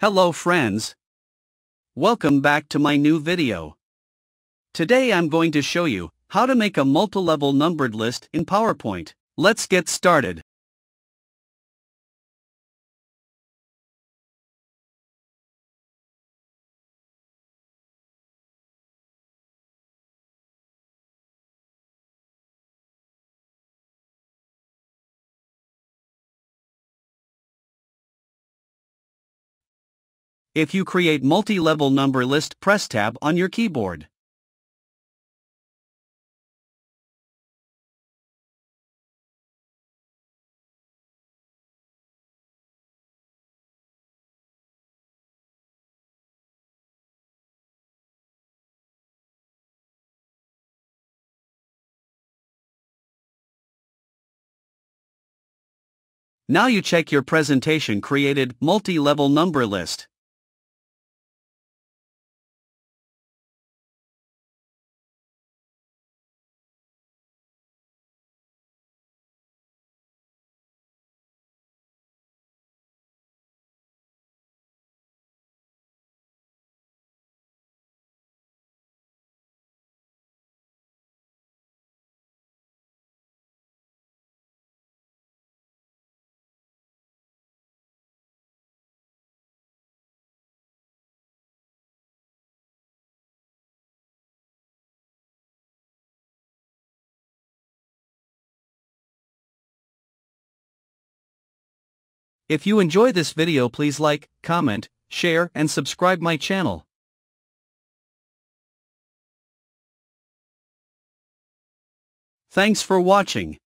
Hello friends. Welcome back to my new video. Today I'm going to show you how to make a multi-level numbered list in PowerPoint. Let's get started. If you create multi-level number list, press Tab on your keyboard. Now you check your presentation created multi-level number list. If you enjoy this video, please like, comment, share and subscribe my channel. Thanks for watching.